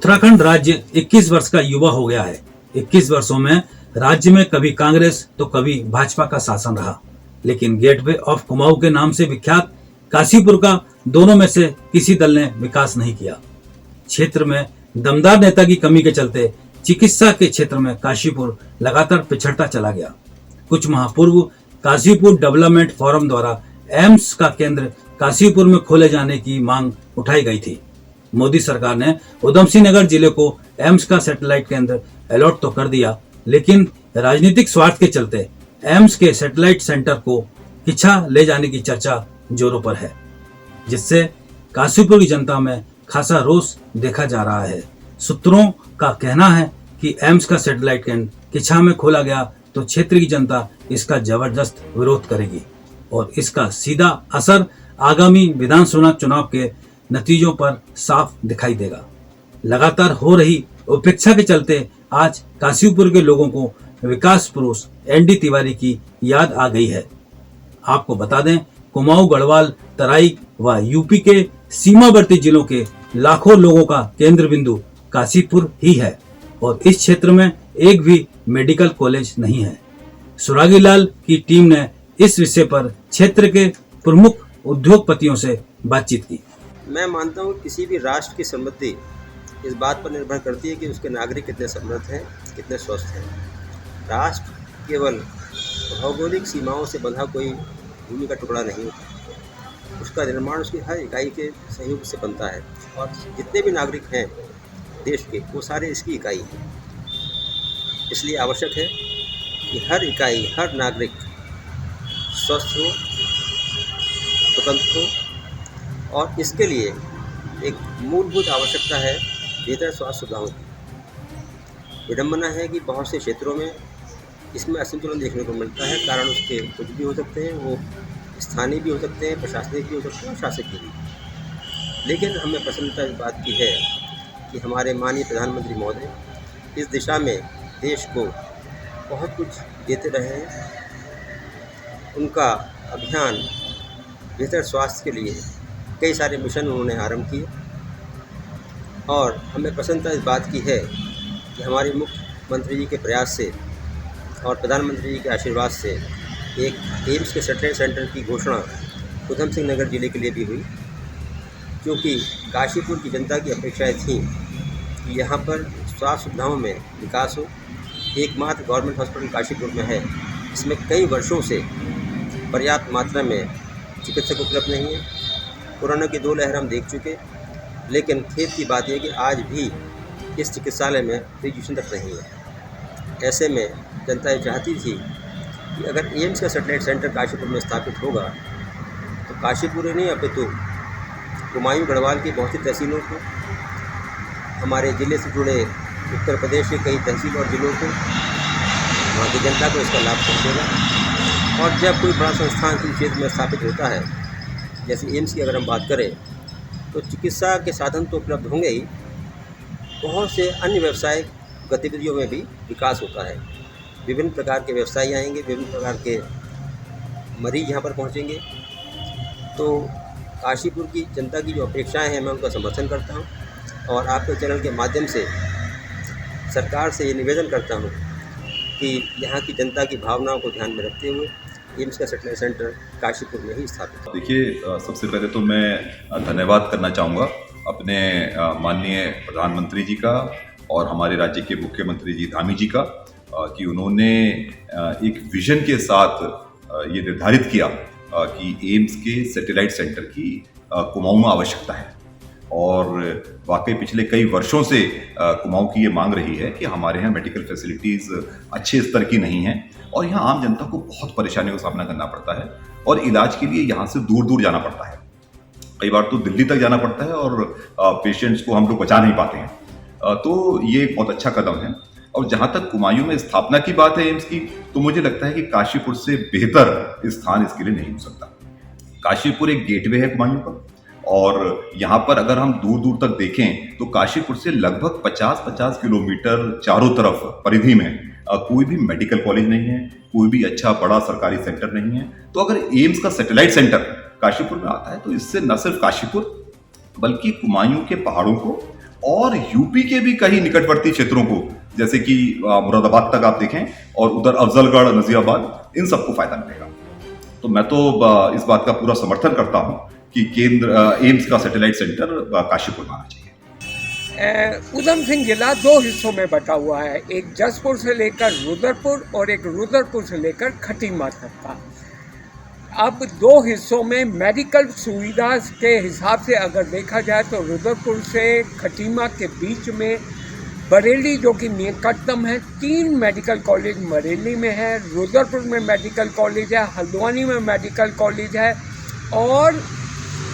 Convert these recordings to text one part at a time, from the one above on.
उत्तराखंड राज्य 21 वर्ष का युवा हो गया है। 21 वर्षों में राज्य में कभी कांग्रेस तो कभी भाजपा का शासन रहा, लेकिन गेटवे ऑफ कुमाऊं के नाम से विख्यात काशीपुर का दोनों में से किसी दल ने विकास नहीं किया। क्षेत्र में दमदार नेता की कमी के चलते चिकित्सा के क्षेत्र में काशीपुर लगातार पिछड़ता चला गया। कुछ माह पूर्व काशीपुर डेवलपमेंट फोरम द्वारा एम्स का केंद्र काशीपुर में खोले जाने की मांग उठाई गई थी। मोदी सरकार ने उधम सिंह नगर जिले को एम्स का सैटेलाइट केंद्र अलॉट तो कर दिया, लेकिन राजनीतिक स्वार्थ के चलते एम्स के सैटेलाइट सेंटर को किच्छा ले जाने की चर्चा जोरों पर है, जिससे काशीपुर की जनता में खासा रोष देखा जा रहा है। सूत्रों का कहना है कि एम्स का सैटेलाइट केंद्र किच्छा में खोला गया तो क्षेत्र की जनता इसका जबरदस्त विरोध करेगी और इसका सीधा असर आगामी विधानसभा चुनाव के नतीजों पर साफ दिखाई देगा। लगातार हो रही उपेक्षा के चलते आज काशीपुर के लोगों को विकास पुरुष एनडी तिवारी की याद आ गई है। आपको बता दें, कुमाऊं, गढ़वाल, तराई व यूपी के सीमावर्ती जिलों के लाखों लोगों का केंद्र बिंदु काशीपुर ही है और इस क्षेत्र में एक भी मेडिकल कॉलेज नहीं है। सुरागी लाल की टीम ने इस विषय पर क्षेत्र के प्रमुख उद्योगपतियों से बातचीत की। मैं मानता हूँ किसी भी राष्ट्र की समृद्धि इस बात पर निर्भर करती है कि उसके नागरिक कितने समृद्ध हैं, कितने स्वस्थ हैं। राष्ट्र केवल भौगोलिक सीमाओं से बंधा कोई भूमि का टुकड़ा नहीं होता, उसका निर्माण उसकी हर इकाई के सहयोग से बनता है और जितने भी नागरिक हैं देश के वो सारे इसकी इकाई हैं। इसलिए आवश्यक है कि हर इकाई, हर नागरिक स्वस्थ हो, स्वतंत्र हो और इसके लिए एक मूलभूत आवश्यकता है बेहतर स्वास्थ्य सुविधाओं की। विडंबना है कि बहुत से क्षेत्रों में इसमें असंतुलन देखने को मिलता है। कारण उसके कुछ भी हो सकते हैं, वो स्थानीय भी हो सकते हैं, प्रशासनिक भी हो सकते हैं और शासकीय भी। लेकिन हमें प्रसन्नता इस बात की है कि हमारे माननीय प्रधानमंत्री महोदय इस दिशा में देश को बहुत कुछ देते रहे हैं। उनका अभियान बेहतर स्वास्थ्य के लिए कई सारे मिशन उन्होंने आरंभ किए और हमें प्रसन्नता इस बात की है कि हमारे मुख्यमंत्री जी के प्रयास से और प्रधानमंत्री जी के आशीर्वाद से एक एम्स के सैटेलाइट सेंटर की घोषणा उधम सिंह नगर जिले के लिए भी हुई, क्योंकि काशीपुर की जनता की अपेक्षाएं थीं कि यहाँ पर स्वास्थ्य सुविधाओं में विकास हो। एकमात्र गवर्नमेंट हॉस्पिटल काशीपुर में है, इसमें कई वर्षों से पर्याप्त मात्रा में चिकित्सक उपलब्ध नहीं है। कोरोना की 2 लहर हम देख चुके, लेकिन खेद की बात यह कि आज भी इस चिकित्सालय में फिजिशियन तक नहीं है। ऐसे में जनता ये चाहती थी कि अगर एम्स का सैटेलाइट सेंटर काशीपुर में स्थापित होगा तो काशीपुर ही नहीं अपितु कुमायूं, गढ़वाल की बहुत सी तहसीलों को, हमारे ज़िले से जुड़े उत्तर प्रदेश के कई तहसील और ज़िलों को, वहाँ की जनता को इसका लाभ पहुँचेगा। और जब कोई बड़ा संस्थान किसी क्षेत्र में स्थापित होता है, जैसे एम्स की अगर हम बात करें, तो चिकित्सा के साधन तो उपलब्ध होंगे ही, बहुत से अन्य व्यावसायिक गतिविधियों में भी विकास होता है। विभिन्न प्रकार के व्यवसायी आएंगे, विभिन्न प्रकार के मरीज यहाँ पर पहुँचेंगे। तो काशीपुर की जनता की जो अपेक्षाएं हैं, मैं उनका समर्थन करता हूँ और आपके चैनल के माध्यम से सरकार से ये निवेदन करता हूँ कि यहाँ की जनता की भावनाओं को ध्यान में रखते हुए एम्स का सैटेलाइट सेंटर काशीपुर में ही स्थापित। देखिए, सबसे पहले तो मैं धन्यवाद करना चाहूँगा अपने माननीय प्रधानमंत्री जी का और हमारे राज्य के मुख्यमंत्री जी धामी जी का कि उन्होंने एक विजन के साथ ये निर्धारित किया कि एम्स के सैटेलाइट सेंटर की कुमाऊं में आवश्यकता है। और वाकई पिछले कई वर्षों से कुमाऊं की ये मांग रही है कि हमारे यहाँ मेडिकल फैसिलिटीज़ अच्छे स्तर की नहीं हैं और यहाँ आम जनता को बहुत परेशानियों का सामना करना पड़ता है और इलाज के लिए यहाँ से दूर दूर जाना पड़ता है। कई बार तो दिल्ली तक जाना पड़ता है और पेशेंट्स को हम लोग बचा नहीं पाते हैं। तो ये एक बहुत अच्छा कदम है। और जहाँ तक कुमायूं में स्थापना की बात है एम्स की, तो मुझे लगता है कि काशीपुर से बेहतर स्थान इसके लिए नहीं हो सकता। काशीपुर एक गेटवे है कुमायूं का और यहाँ पर अगर हम दूर दूर तक देखें तो काशीपुर से लगभग 50-50 किलोमीटर चारों तरफ परिधि में कोई भी मेडिकल कॉलेज नहीं है, कोई भी अच्छा बड़ा सरकारी सेंटर नहीं है। तो अगर एम्स का सैटेलाइट सेंटर काशीपुर में आता है तो इससे न सिर्फ काशीपुर बल्कि कुमायूं के पहाड़ों को और यूपी के भी कई निकटवर्ती क्षेत्रों को, जैसे कि मुरादाबाद तक आप देखें और उधर अफजलगढ़, नजीराबाद, इन सबको फायदा मिलेगा। तो मैं तो इस बात का पूरा समर्थन करता हूं कि केंद्र एम्स का सैटेलाइट सेंटर काशीपुर में आना चाहिए। ऊधम सिंह जिला दो हिस्सों में बटा हुआ है, एक जसपुर से लेकर रुद्रपुर और एक रुद्रपुर से लेकर खटीमा तक का। अब दो हिस्सों में मेडिकल सुविधा के हिसाब से अगर देखा जाए तो रुद्रपुर से खटीमा के बीच में बरेली जो कि निकटतम है, 3 मेडिकल कॉलेज बरेली में है, रुद्रपुर में मेडिकल कॉलेज है, हल्द्वानी में मेडिकल कॉलेज है और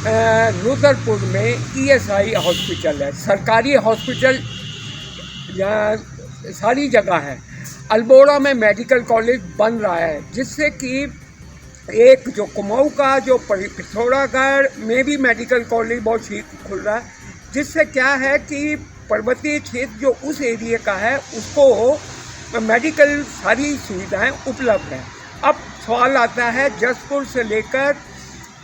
रुद्रपुर में ESI हॉस्पिटल है, सरकारी हॉस्पिटल सारी जगह है। अल्मोड़ा में मेडिकल कॉलेज बन रहा है, जिससे कि एक जो कुमाऊं का जो पिथौरागढ़ में भी मेडिकल कॉलेज बहुत शीघ्र खुल रहा है, जिससे क्या है कि पर्वतीय क्षेत्र जो उस एरिया का है उसको मेडिकल सारी सुविधाएं उपलब्ध हैं। अब सवाल आता है जसपुर से लेकर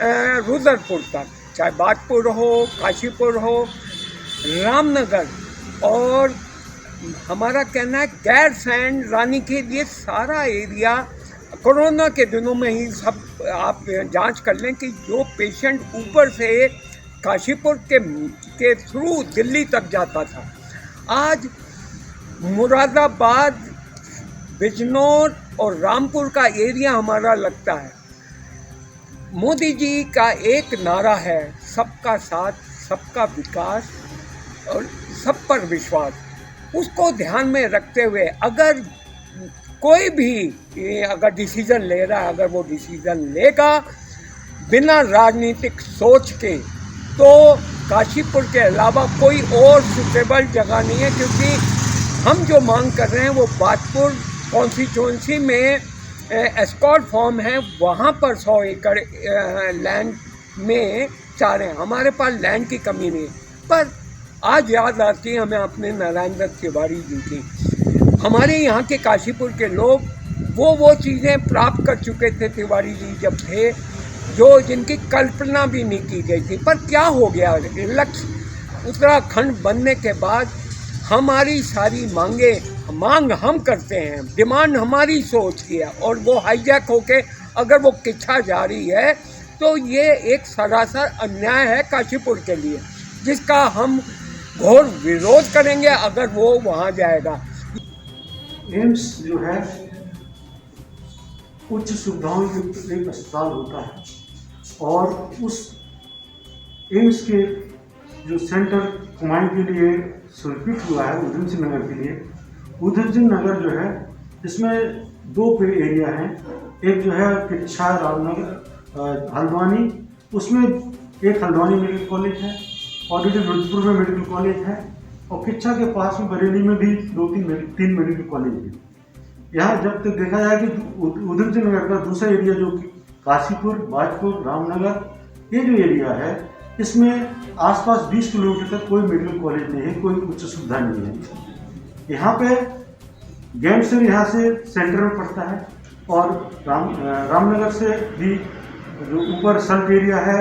रुद्रपुर तक, चाहे बाजपुर हो, काशीपुर हो, रामनगर और हमारा कहना है गैरसैंण, रानीखेत, ये सारा एरिया कोरोना के दिनों में ही सब आप जांच कर लें कि जो पेशेंट ऊपर से काशीपुर के थ्रू दिल्ली तक जाता था, आज मुरादाबाद, बिजनौर और रामपुर का एरिया हमारा लगता है। मोदी जी का एक नारा है, सबका साथ, सबका विकास और सब पर विश्वास। उसको ध्यान में रखते हुए अगर कोई भी अगर डिसीज़न ले रहा है, अगर वो डिसीज़न लेगा बिना राजनीतिक सोच के, तो काशीपुर के अलावा कोई और सूटेबल जगह नहीं है, क्योंकि हम जो मांग कर रहे हैं वो बाजपुर कॉन्स्टिट्यूंसी में एस्कॉर्ट फॉर्म है, वहाँ पर 100 एकड़ लैंड में चाह रहे हैं। हमारे पास लैंड की कमी नहीं है, पर आज याद आती है हमें अपने नारायण दत्त तिवारी जी की। हमारे यहाँ के काशीपुर के लोग वो चीज़ें प्राप्त कर चुके थे तिवारी जी जब थे, जो जिनकी कल्पना भी नहीं की गई थी। पर क्या हो गया, लक्ष्य उत्तराखंड बनने के बाद हमारी सारी मांग हम करते हैं, डिमांड हमारी सोच की है, और वो हाईजैक होके अगर वो किच्छा जा रही है तो ये एक सरासर अन्याय है काशीपुर के लिए, जिसका हम घोर विरोध करेंगे अगर वो वहाँ जाएगा। एम्स जो है उच्च सुविधाओं युक्त एक अस्पताल होता है, और उस एम्स के जो सेंटर कुमाऊं के लिए स्वीकृत हुआ है ऊधम सिंह नगर के लिए, ऊधम सिंह नगर जो है इसमें 2 एरिया हैं। एक जो है किच्छा, रामनगर, हल्द्वानी, उसमें एक हल्द्वानी मेडिकल कॉलेज है और एक रुद्रपुर में मेडिकल कॉलेज है, और किच्छा के पास में बरेली में भी 2-3 मेडिकल कॉलेज है। यहाँ जब तक देखा जाए कि ऊधम सिंह नगर का दूसरा एरिया जो कि काशीपुर, बाजपुर, रामनगर, ये जो एरिया है इसमें आसपास 20 किलोमीटर तक कोई मेडिकल कॉलेज नहीं है, कोई उच्च सुविधा नहीं है। यहाँ पे गैमसर यहाँ से सेंटर में पड़ता है, और रामनगर से भी जो ऊपर सल्ट एरिया है,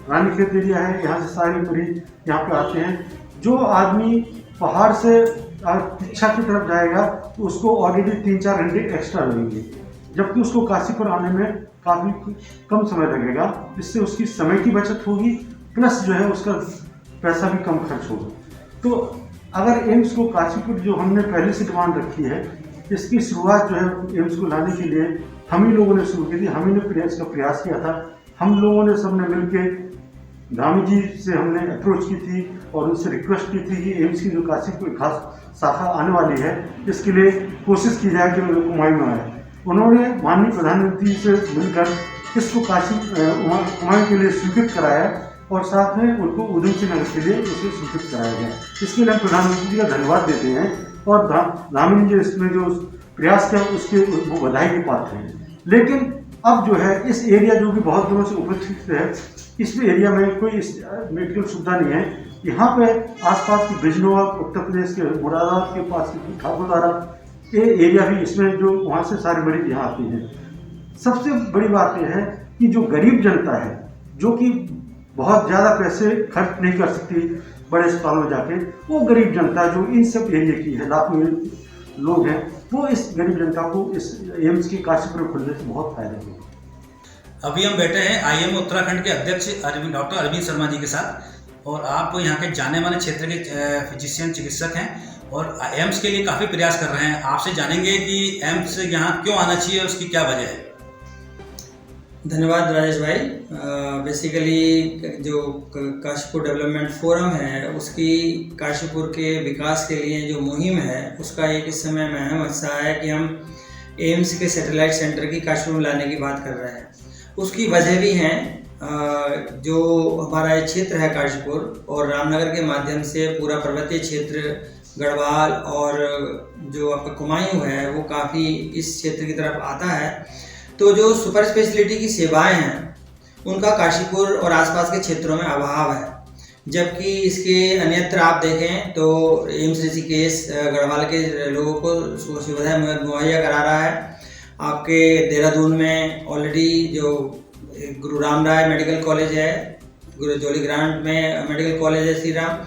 रानीखेत एरिया है, यहाँ से सारे मरीज यहाँ पे आते हैं। जो आदमी पहाड़ से किच्छा की तरफ जाएगा तो उसको ऑलरेडी 3-4 घंटे एक्स्ट्रा लगेंगे, जबकि उसको काशीपुर आने में काफ़ी कम समय लगेगा। इससे उसकी समय की बचत होगी, प्लस जो है उसका पैसा भी कम खर्च होगा। तो अगर एम्स को काशीपुर जो हमने पहले से डिमांड रखी है, इसकी शुरुआत जो है एम्स को लाने के लिए हम ही लोगों ने शुरू की थी, हम ही ने इसका प्रयास किया था। हम लोगों ने सबने मिलकर धामी जी से हमने अप्रोच की थी और उनसे रिक्वेस्ट की थी कि एम्स की जो काशीपुर खास शाखा आने वाली है, इसके लिए कोशिश की जाए कि कुमाऊं में आए। उन्होंने माननीय प्रधानमंत्री से मिलकर इसको कुमाऊं के लिए स्वीकृत कराया, और साथ में उनको ऊधम सिंह नगर के लिए उसे स्वीकृत कराया गया। इसके लिए हम प्रधानमंत्री जी का धन्यवाद देते हैं, और धामी जी इसमें जो प्रयास किया उसके वो बधाई के पात्र हैं। लेकिन अब जो है इस एरिया जो कि बहुत दिनों से उपेक्षित है, इस एरिया में कोई मेडिकल सुविधा नहीं है। यहाँ पे आसपास की बिजनौर, उत्तर प्रदेश के मुरादाबाद के पास की ठाकुरद्वारा, ये एरिया भी इसमें जो वहाँ से सारे मरीज यहाँ आते हैं। सबसे बड़ी बात यह है कि जो गरीब जनता है, जो कि बहुत ज़्यादा पैसे खर्च नहीं कर सकती, बड़े अस्पताल में जाके वो गरीब जनता जो इन सब एरिया की है, लाखों लोग हैं, वो इस गरीब जनता को इस एम्स की काशीपुर में खुलने से बहुत फायदा होगा। अभी हम बैठे हैं आईएम उत्तराखंड के अध्यक्ष डॉक्टर अरविंद शर्मा जी के साथ, और आप यहाँ के जाने माने क्षेत्र के फिजिशियन चिकित्सक हैं और एम्स के लिए काफ़ी प्रयास कर रहे हैं। आपसे जानेंगे कि एम्स यहाँ क्यों आना चाहिए, उसकी क्या वजह है। धन्यवाद राजेश भाई। बेसिकली जो काशीपुर डेवलपमेंट फोरम है उसकी काशीपुर के विकास के लिए जो मुहिम है उसका एक इस समय में अहम हिस्सा है कि हम एम्स के सैटेलाइट सेंटर की काशीपुर में लाने की बात कर रहे हैं। उसकी वजह भी हैं, जो हमारा ये क्षेत्र है काशीपुर और रामनगर के माध्यम से पूरा पर्वतीय क्षेत्र गढ़वाल और जो आपका कुमायूं है वो काफ़ी इस क्षेत्र की तरफ आता है। तो जो सुपर स्पेशलिटी की सेवाएं हैं उनका काशीपुर और आसपास के क्षेत्रों में अभाव है, जबकि इसके अन्यत्र आप देखें तो एम्स ऋषिकेश गढ़वाल के लोगों को सुविधाएं मुहैया करा रहा है। आपके देहरादून में ऑलरेडी जो गुरु राम राय मेडिकल कॉलेज है, गुरु जोली ग्रांट में मेडिकल कॉलेज है श्री राम,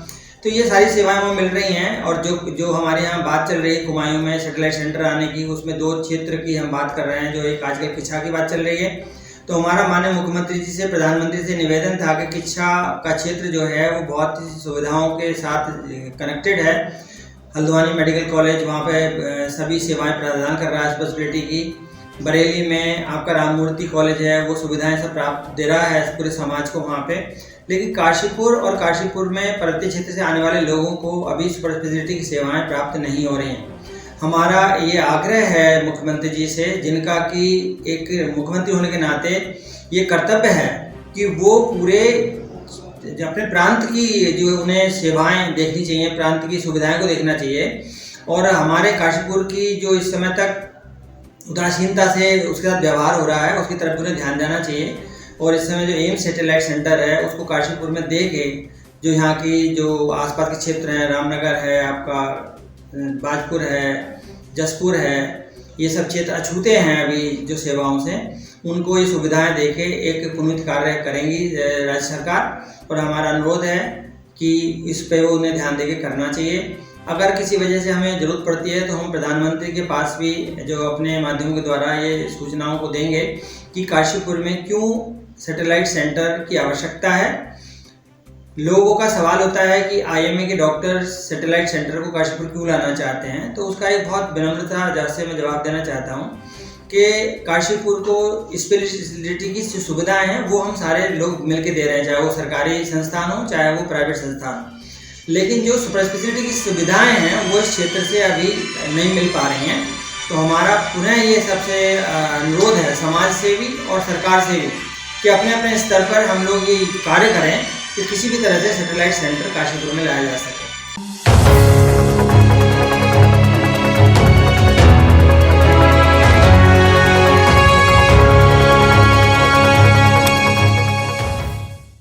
तो ये सारी सेवाएं वहाँ मिल रही हैं। और जो हमारे यहाँ बात चल रही है कुमायूं में सैटेलाइट सेंटर आने की, उसमें 2 क्षेत्र की हम बात कर रहे हैं, जो एक आजकल किच्छा की बात चल रही है। तो हमारा माननीय मुख्यमंत्री जी से, प्रधानमंत्री से निवेदन था कि किच्छा का क्षेत्र जो है वो बहुत ही सुविधाओं के साथ कनेक्टेड है। हल्द्वानी मेडिकल कॉलेज वहाँ पे सभी सेवाएँ प्रदान कर रहा है स्पेशलिटी की। बरेली में आपका राममूर्ति कॉलेज है, वो सुविधाएं सब प्राप्त दे रहा है पूरे समाज को वहाँ पे। लेकिन काशीपुर और काशीपुर में पर्वतीय क्षेत्र से आने वाले लोगों को अभी सुपर स्पेशलिटी की सेवाएं प्राप्त नहीं हो रही हैं। हमारा ये आग्रह है मुख्यमंत्री जी से, जिनका कि एक मुख्यमंत्री होने के नाते ये कर्तव्य है कि वो पूरे अपने प्रांत की जो उन्हें सेवाएं देखनी चाहिए, प्रांत की सुविधाएं को देखना चाहिए। और हमारे काशीपुर की जो इस समय तक उदासीनता से उसके साथ व्यवहार हो रहा है उसकी तरफ उन्हें ध्यान देना चाहिए। और इस समय जो एम्स सैटेलाइट सेंटर है उसको काशीपुर में दे के जो यहाँ की जो आसपास के क्षेत्र हैं, रामनगर है, आपका बाजपुर है, जसपुर है, ये सब क्षेत्र अछूते हैं अभी जो सेवाओं से, उनको ये सुविधाएं देके एक पुनीत कार्य करेंगी राज्य सरकार। और हमारा अनुरोध है कि इस पे वो उन्हें ध्यान देके करना चाहिए। अगर किसी वजह से हमें ज़रूरत पड़ती है तो हम प्रधानमंत्री के पास भी जो अपने माध्यम के द्वारा ये सूचनाओं को देंगे कि काशीपुर में क्यों सैटेलाइट सेंटर की आवश्यकता है। लोगों का सवाल होता है कि आईएमए के डॉक्टर सैटेलाइट सेंटर को काशीपुर क्यों लाना चाहते हैं, तो उसका एक बहुत विनम्रता से मैं जवाब देना चाहता हूँ कि काशीपुर को स्पेशलिटी की सुविधाएं हैं वो हम सारे लोग मिलकर दे रहे हैं, चाहे वो सरकारी संस्थान हो चाहे वो प्राइवेट संस्थान हो। लेकिन जो सुपर स्पेशलिटी की सुविधाएं हैं वो इस क्षेत्र से अभी नहीं मिल पा रही हैं। तो हमारा पुनः ये सबसे अनुरोध है समाज से भी और सरकार से भी कि अपने अपने स्तर पर हम लोग ये कार्य करें कि किसी भी तरह से सैटेलाइट सेंटर काशीपुर में लाया जा सके।